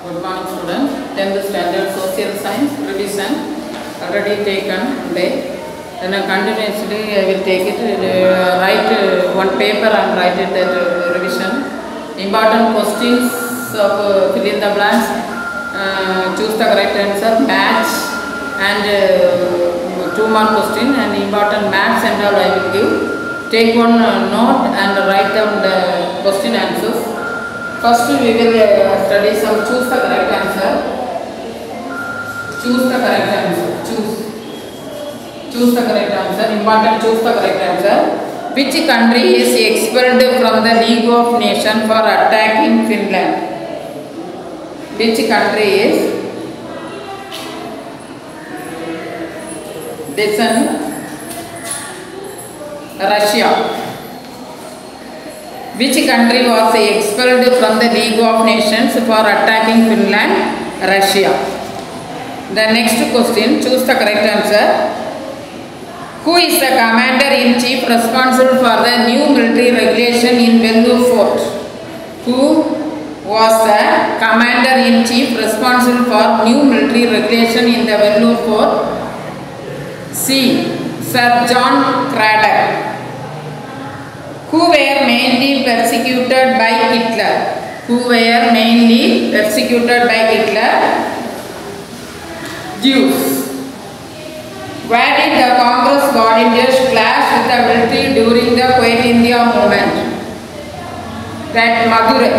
Good morning students. 10th standard social science revision already taken today. Then continuously I will take it, write one paper and write it that revision. Important questions of fill in the blanks, choose the correct answer, match and 2 more question and important maths and all I will give. Take one note and write down the question answers. First we will study some choose the correct answer. Choose the correct answer. Choose the correct answer. Important choose the correct answer. Which country is expelled from the League of Nations for attacking Finland? Which country is? Listen. Russia. Which country was expelled from the League of Nations for attacking Finland? Russia. The next question, choose the correct answer. Who is the commander-in-chief responsible for the new military regulation in Vellore Fort? Who was the commander-in-chief responsible for new military regulation in the Vellore Fort? C. Sir John Cradock. Who were mainly persecuted by Hitler? Who were mainly persecuted by Hitler? Jews. Where did the Congress volunteers clash with the military during the Quit India movement? That Madurai.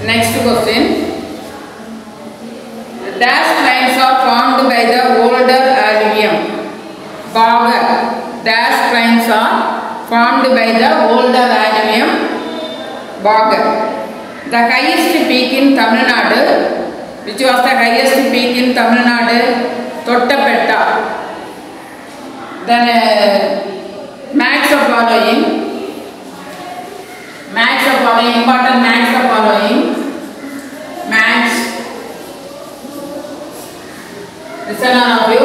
Next question. Dash plains are formed by the older alluvium. Bagar. Dash plains are formed by the older alluvium. Bagar. The highest peak in Tamil Nadu. Which was the highest peak in Tamil Nadu? Tottapetta. Then max of following. Important max of following. Max. Listen all of you.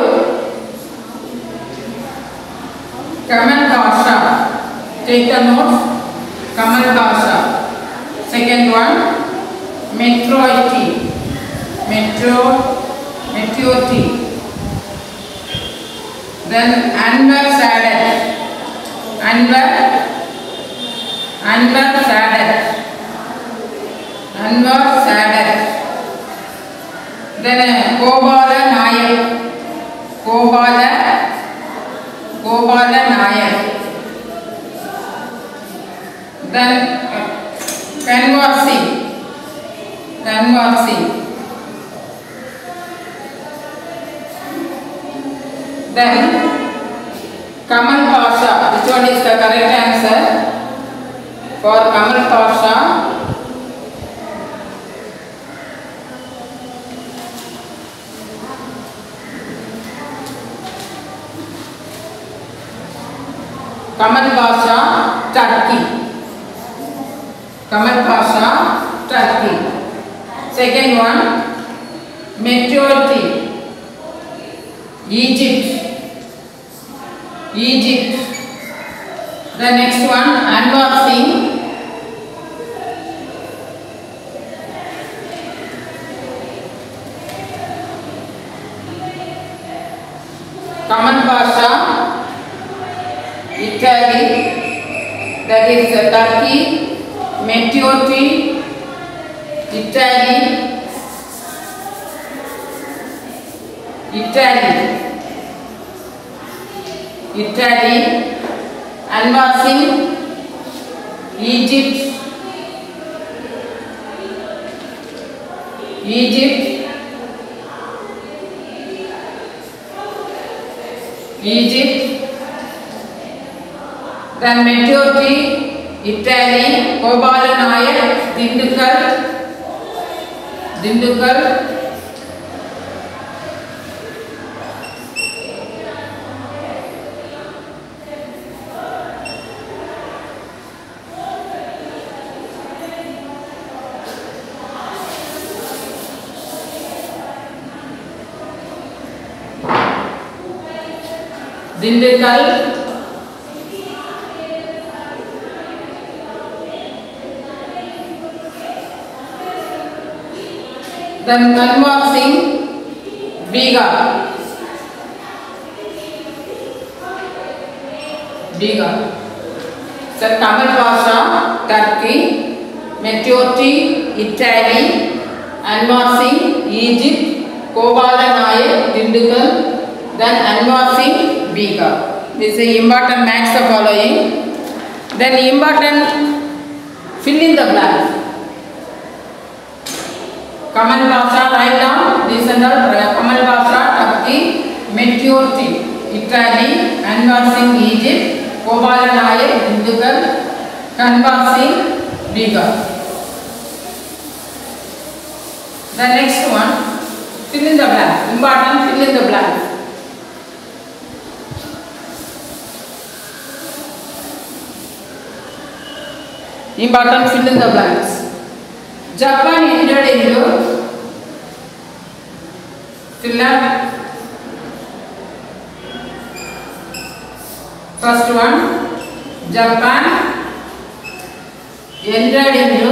Kamal Pasha. Take the notes. Kamal Pasha. Second one. Meteority. Meteority. Then Anwar Sadat. Anwar Sadat. Then Gobala Nayak. Then Kanwar Singh. Then Kamal Pasha. Which one is the correct answer for Kamal Pasha? Kamal Pasha, Turkey. Second one, Meteority, Egypt. The next one, Anwar Singh. Kamal Pasha, Italy. That is Turkey. Meteority, Italy. Anwar Singh, Egypt. Then Meteority, Italy. Gobala Nayak, Dindugal. Then Anwar Singh, Bihar. Sir Kamal Pasha, Turkey. Matteotti, Italy. Anwar Singh, Egypt. Kobala Nayak, Dindigul. Then Anwar Singh, Bihar. This is important. Match the following. Then important, fill in the blank. Kamal Pasha, write down. This and all. Kamal Pasha, Turkey. Matteotti, Italy. Anwar Singh, Egypt. Kobala Nayak, Dindigul. Anwar Singh, Bihar. The next one, fill in the blank. Important, fill in the blank. Important, fill in the blanks. Japan entered into, fill up. First one, Japan entered into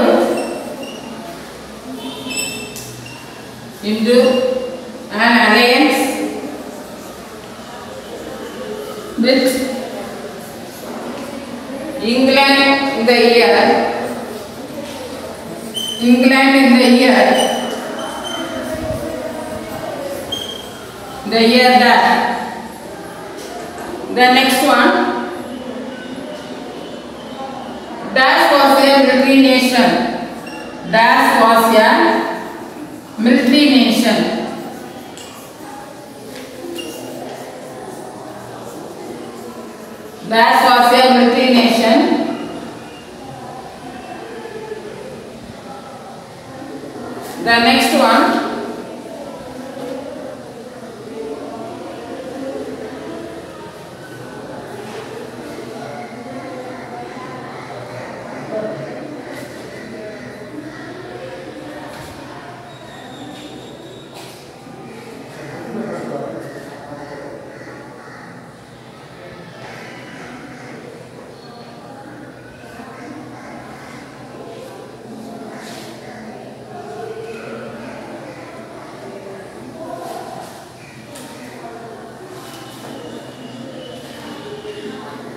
an alliance with England in the year that. The next one, Dash was a military nation. Dash was a military nation. Dash was a military nation. The next one,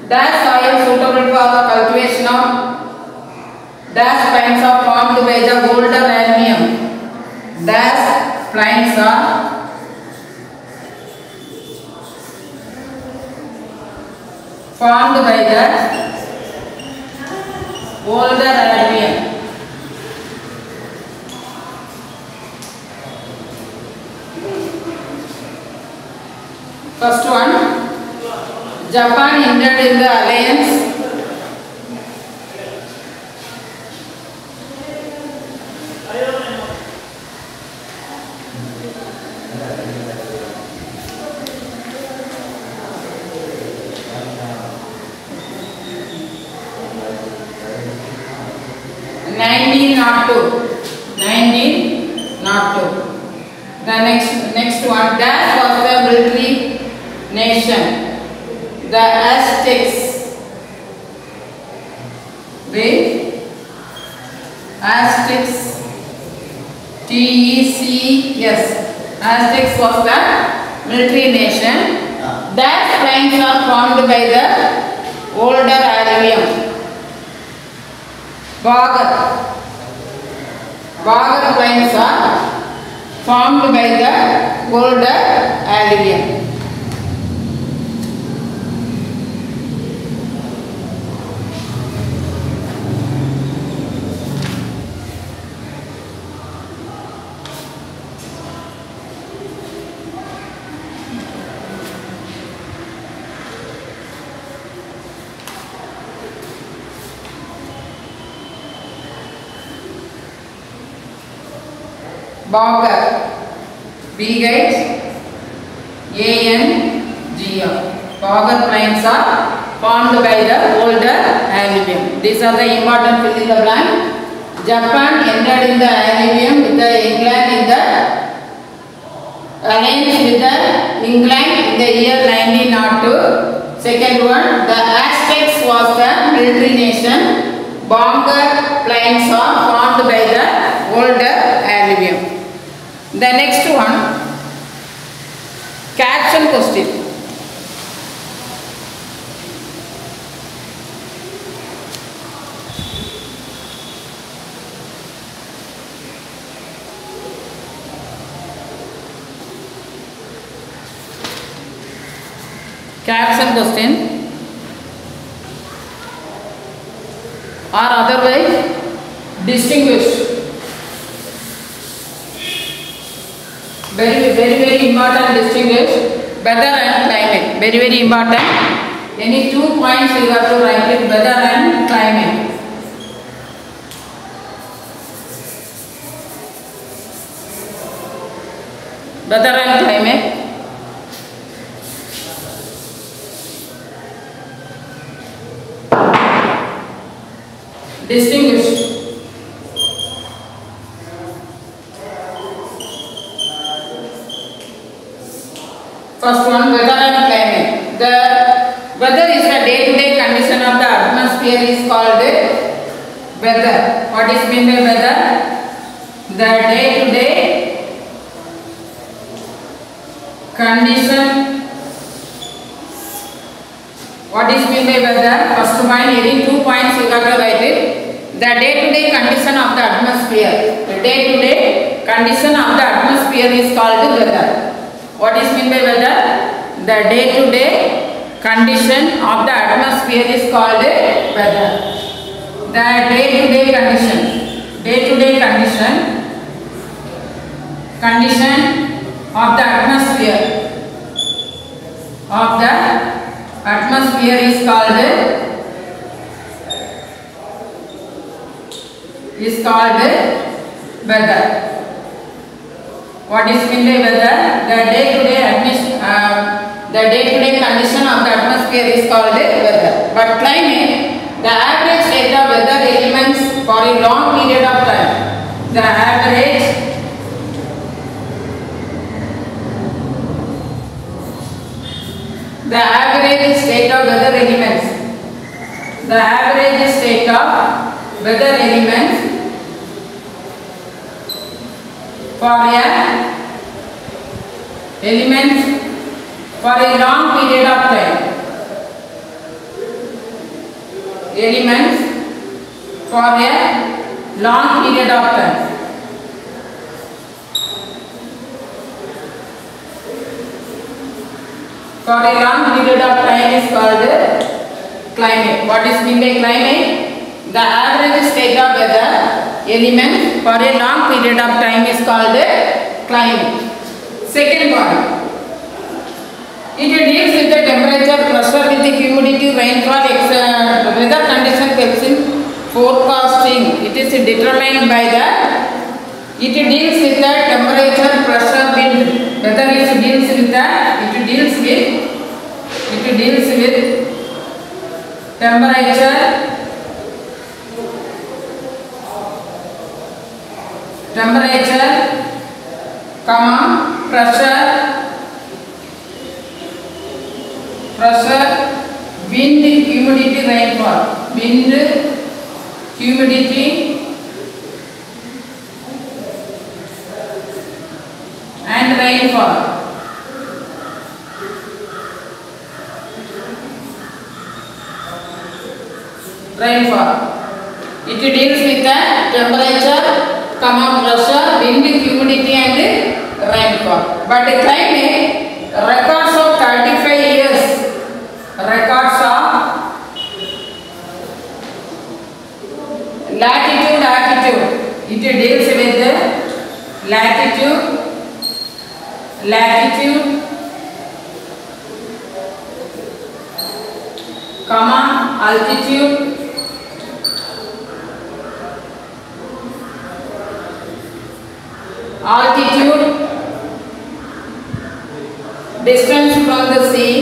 dash soil suitable for the cultivation of dash plains are formed by the boulder alluvium. Dash plains are formed by the boulder alluvium. First one, Japan entered in the alliance in 1902. The next one, Dash was a military nation. The Aztecs, TECS, Aztecs was the military nation. Dash plains are formed by the older alluvium. Bagar plains are formed by the older alluvium. Bagar, B-A-N-G-R. Bagar plains are formed by the older alluvium. These are the important fill in the blank. Japan entered in the alluvium with the England in the alliance with the England in the year 1902. Second one, the Aztecs was the military nation. Bagar plains are formed by the older alluvium. The next one, caption question. Caption question or otherwise distinguish. Very important. Distinguish weather and climate. Very important. Any 2 points you have to write it, weather and climate. Weather and climate. Distinguish. First one, weather and climate. The weather is the day-to-day condition of the atmosphere is called weather. What is meant by weather? The day-to-day condition. What is meant by weather? First point, any 2 points you have to write it. The day-to-day condition of the atmosphere. The day-to-day condition of the atmosphere is called weather. What is meant by weather? The day-to-day condition of the atmosphere is called weather. The day-to-day condition. Day-to-day condition of the atmosphere. Atmosphere is called weather. What is meant by weather? The day-to-day condition of the atmosphere is called weather. But climate, the average state of weather elements for a long period of time. The average state of weather elements. The average state of weather elements for a long period of time. Elements for a long period of time. For a long period of time is called climate. What is meant by climate? The average state of weather element for a long period of time is called climate. Second one, it deals with the temperature, pressure, with the humidity, rainfall, weather conditions in forecasting. It is determined by the. It deals with the temperature, pressure, wind. Weather deals with that. It deals with temperature, pressure, wind, humidity, rainfall. Wind, humidity, and rainfall. It deals with the temperature, pressure, wind, humidity, and rainfall. But the climate, records of 35 years, latitude, altitude. It deals with the latitude, altitude, distance from the sea,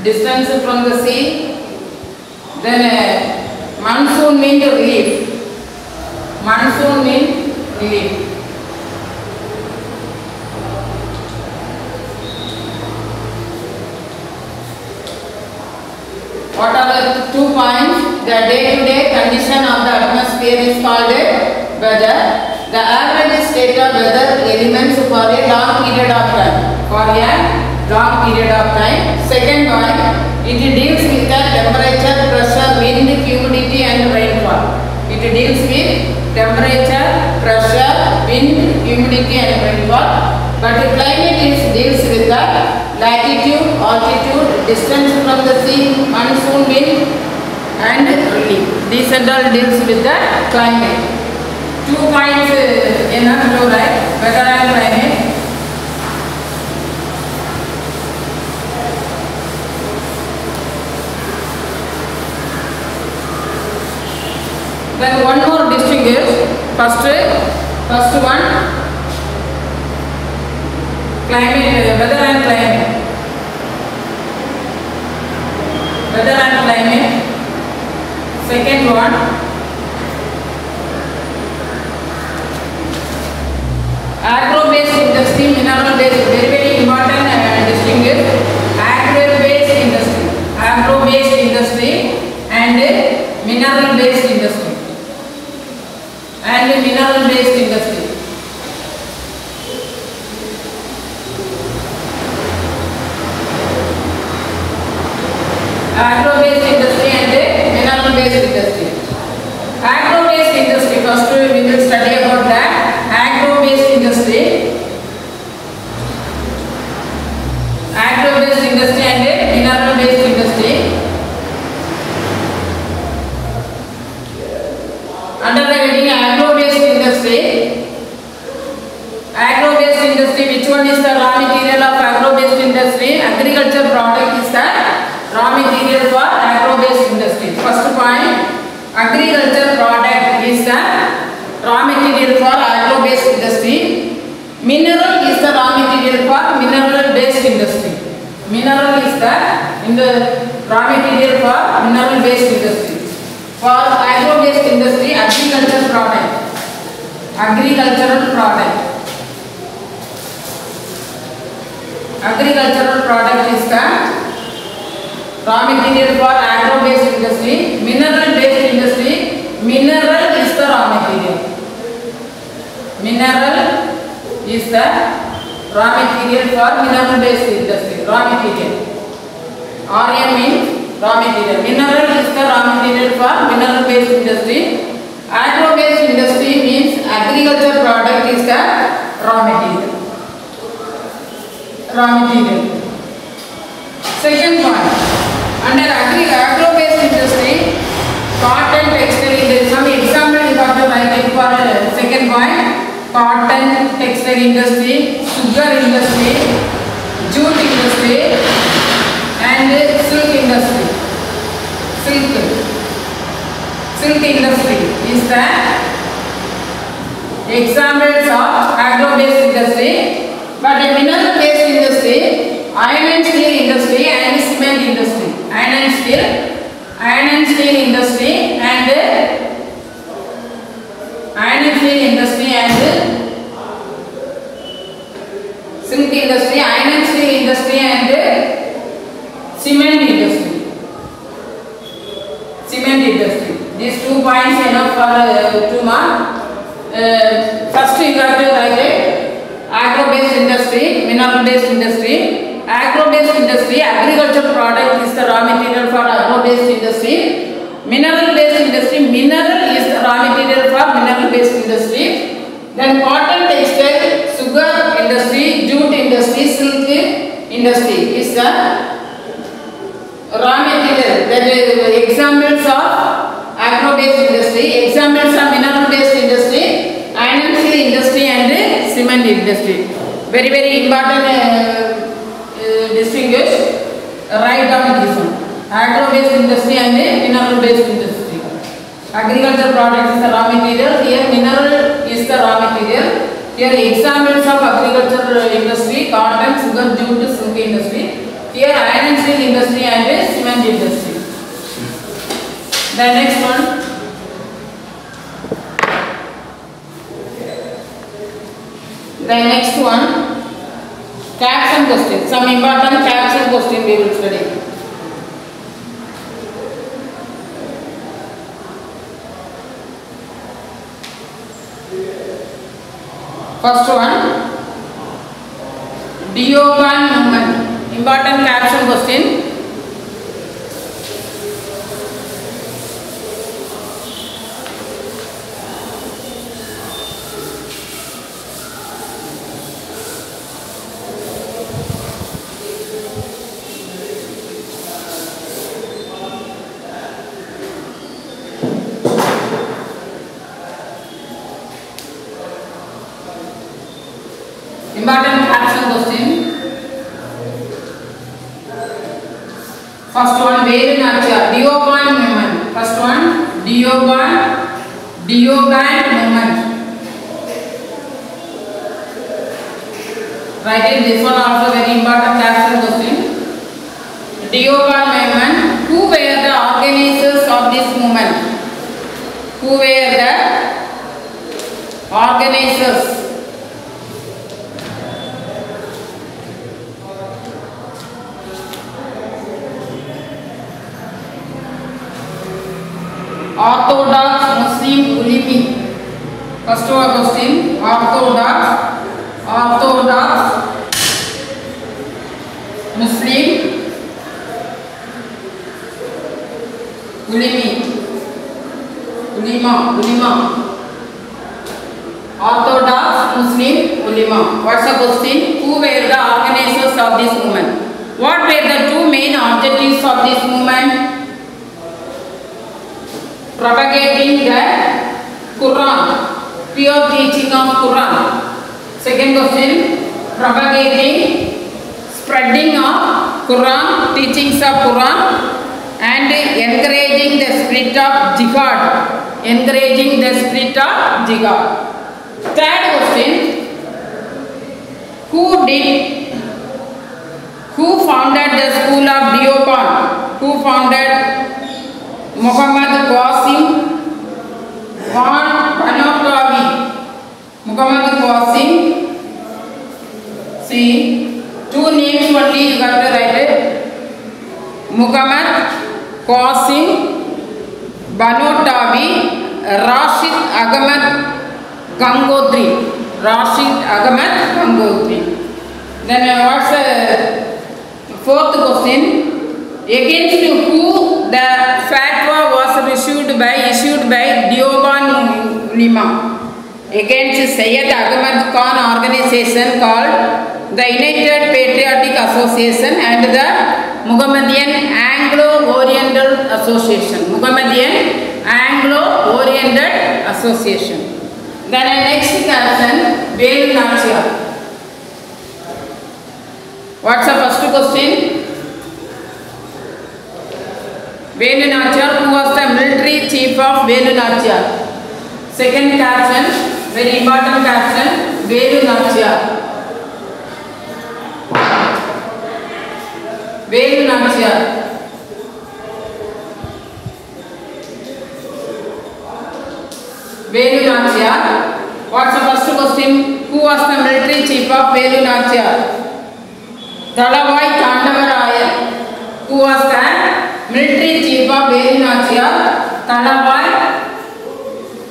distance from the sea, then monsoon means relief, What are the 2 points? The day-to-day condition of the atmosphere is called weather. The average state of weather elements for a long period of time. Second point, it deals with the temperature, pressure, wind, humidity and rainfall. It deals with temperature, pressure, wind, humidity and rainfall. But the climate deals with the latitude, altitude, distance from the sea, monsoon wind and relief. These and all deals with the climate. 2 points enough to write, weather and climate. Then one more distinguish. First one, climate, weather and climate. Weather and climate. Second one, agro-based industry, mineral-based, very important distinguish. Agro-based industry and mineral-based industry. Mineral-based industry. Agro-based industry and mineral-based industry. Agro-based industry, first we will study about that. Agro-based industry. Agro-based industry and mineral-based industry. Under the heading agro-based industry. Agro-based industry, which one is the raw material of agro-based industry? Agriculture product is the raw material for agro-based industry. First point, agriculture product is the raw material for agro-based industry. Mineral is the raw material for mineral-based industry. Mineral is the raw material for mineral-based industry. For agro-based industry, agricultural product. Agricultural product is the raw material for agro-based industry. Mineral-based industry, mineral is the raw material. Mineral is the raw material for mineral-based industry. Raw material. RM means raw material. Mineral is the raw material for mineral-based industry. Agro-based industry means agriculture product is the raw material. Second point, under agro-based industry, cotton, textile industry. Some example you have to write it for second point. Cotton, textile industry, sugar industry, jute industry and silk industry. Silk industry is the examples of agro-based industry. But a mineral-based industry, iron and steel industry and cement industry. Iron and steel industry and silk industry, iron and steel industry and cement industry. These 2 points enough for 2 marks. First you have to write it. Agro-based industry, mineral-based industry. Agro-based industry, agricultural product is the raw material for agro-based industry. Mineral-based industry, mineral is the raw material for mineral-based industry. Then cotton, textile, sugar industry, jute industry, silk industry is the raw material. That is examples of agro-based industry, examples of mineral-based industry, iron and steel industry and cement industry. Very important distinguish. Write down this one. Agro-based industry and mineral-based industry. Agricultural product is the raw material. Here mineral is the raw material. Here examples of agricultural industry, cotton, sugar, jute, silk industry. Here iron and steel industry and cement industry. The next one. The next one, caption question. Some important caption question we will study. First one, Dioban movement. Important caption question. Important caption question. First one, Velu Nachiyar, Dioban movement. First one, Dioban movement. Write it. This one also very important caption question. Dioban movement. Who were the organizers of this movement? Who were the organizers? Orthodox Muslim Ulema. First one question, Orthodox Muslim Ulema. Orthodox Muslim Ulema. What's the question? Who were the organizers of this movement? What were the two main objectives of this movement? Propagating the Quran, pure teaching of Quran. Second question, spreading of Quran, teachings of Quran, and encouraging the spirit of jihad. Third question, who founded the school of Dioban? Who founded? Muhammad Qasim Banotabi. Muhammad Qasim. See, two names only you got to write it. Muhammad Qasim Banotabi, Rashid Ahmad Gangotri. Then what's the fourth question? Against who the fatwa was issued by Dioban Ulema? Against Sayyid Ahmad Khan organization called the United Patriotic Association and the Muhammadan Anglo-Oriental Association. Then next caption, Velu Nachiyar. What's the first question? Velu Nachiyar, who was the military chief of Velu Nachiyar? Second caption, very important caption, Velu Nachiyar. What's the first question? Who was the military chief of Velu Nachiyar? Dalawai Tandavarayan. Who was the military chief of Velu Nachiyar? Dalawai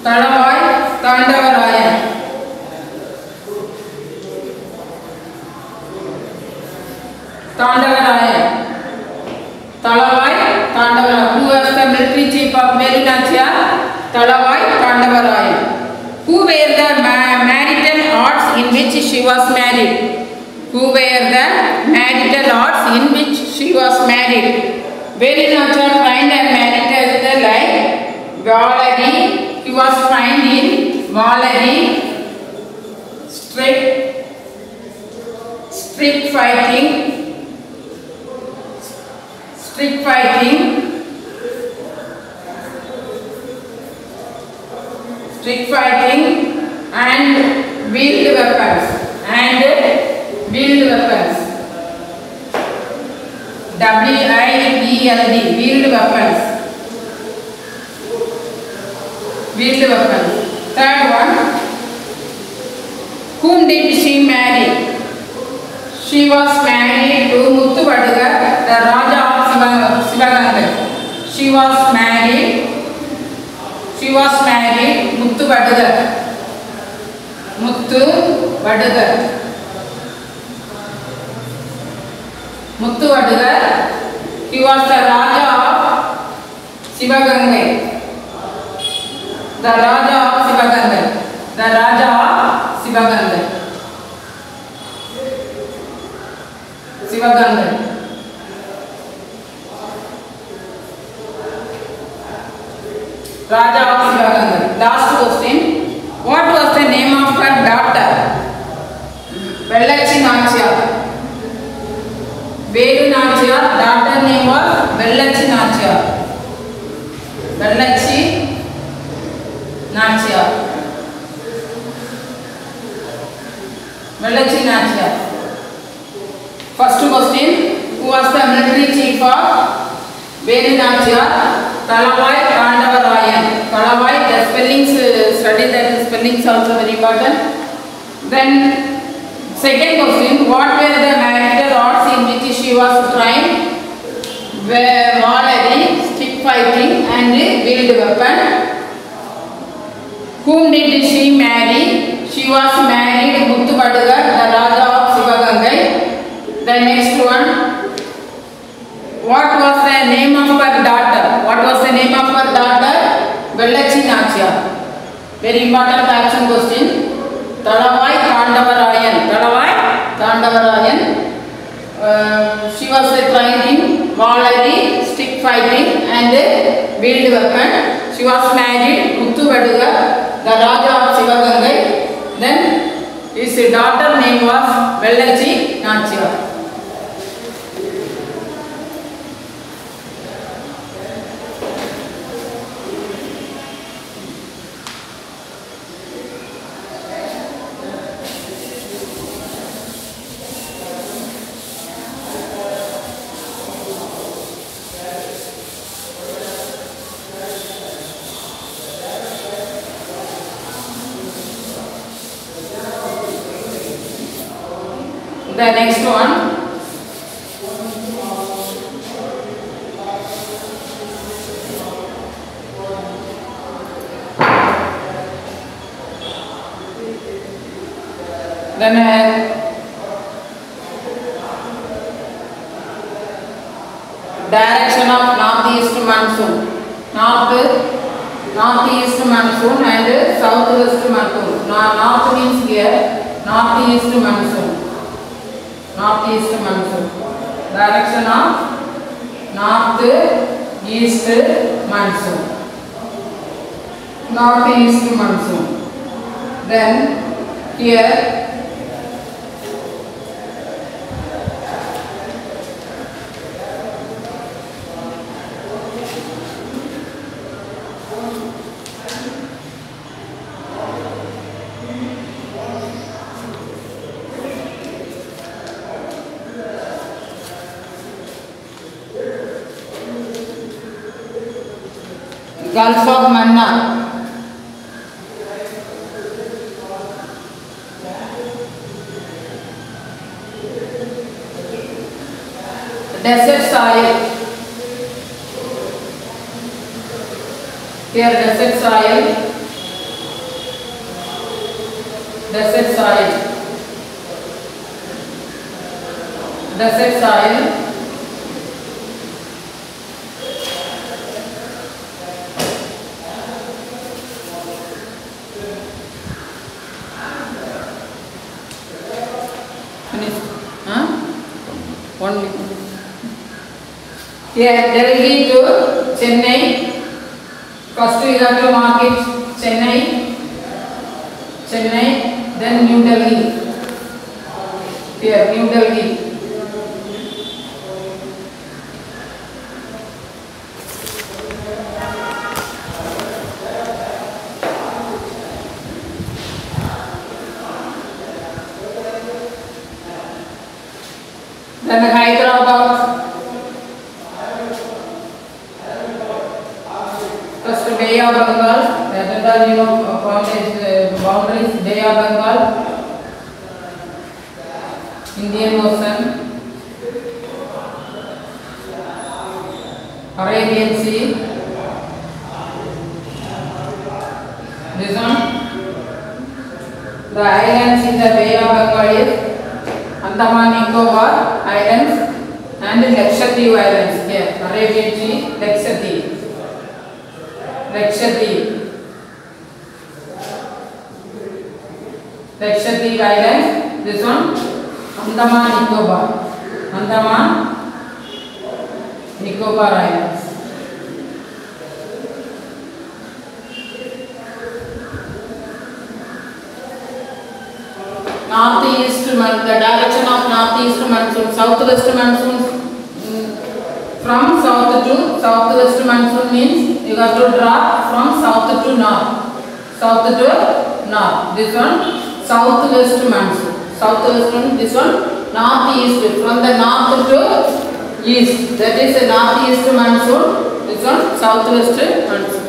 Tandavarayan. Who was the military chief of Velu Nachiyar? Dalawai Tandavarayan. Who were the marital arts in which she was married? Velu Nachiyar trained and married like Valari. He was trained in Valari, street fighting, and wheeled weapons. WIELD, wheeled weapons. Third one, whom did she marry? She was married to Muthuvadugar, the Raja of Sivagangai. She was married Muthuvadugar. Vadugar. Muthu Vadugar. He was the Raja of Sivagangai. The Raja of Sivagangai. The Raja of Sivagangai. Sivagangai. Raja of Sivagangai. Last question. What was the name of her daughter? Vellachi Nachiyar. Velu Nachiyar. Daughter name was Vellachi Nachiyar. Vellachi Nachiyar. Vellachi Nachiyar. First question. Who was the military chief of Velu Nachiyar? Kalavai Pandavarayan. Kalavai, the spellings, study that the spellings also very important. Then second question, what were the martial arts in which she was trained? Vallery, stick fighting and wheeled weapon. Whom did she marry? She was married Muthu Vadugar, the Raja of Sivagangai. The next one, what was the name of her daughter? What was the name of her daughter? Vellachi Nachiyar. Very important action question. Talavai Pandavarayan. Talavai Pandavarayan. She was trained in Vallery, stick fighting and wheeled weapon. She was married Muthu Vadugar, the Raja of Sivagangai. Then his daughter name was Vellachi Nachiyar. The next one, then direction of northeast monsoon, northeast monsoon and southwest monsoon. North means here northeast monsoon. Northeast monsoon. Direction of northeast monsoon. Northeast monsoon. Then here Gulf of Mannar. Desert soil. Here desert soil. Desert soil. Desert soil. Here Delhi to Chennai. First we have to mark it Chennai, then New Delhi. Here New Delhi. Then Hyderabad. First Bay of Bengal. That is the boundaries. Bay of Bengal, Indian Ocean, Arabian Sea. This one, The islands in the Bay of Bengal is Andaman Nicobar Islands and Lakshadweep Islands. Here, Arabian Sea, Lakshadweep. Lakshadweep Islands. This one, Andaman Nicobar Islands. Northeast, the direction of northeast monsoon, southwest monsoon. From south to southwest monsoon means you have to draw from south to north. This one southwest monsoon. This one northeast, from the north to east. That is a northeast monsoon. This one southwest monsoon.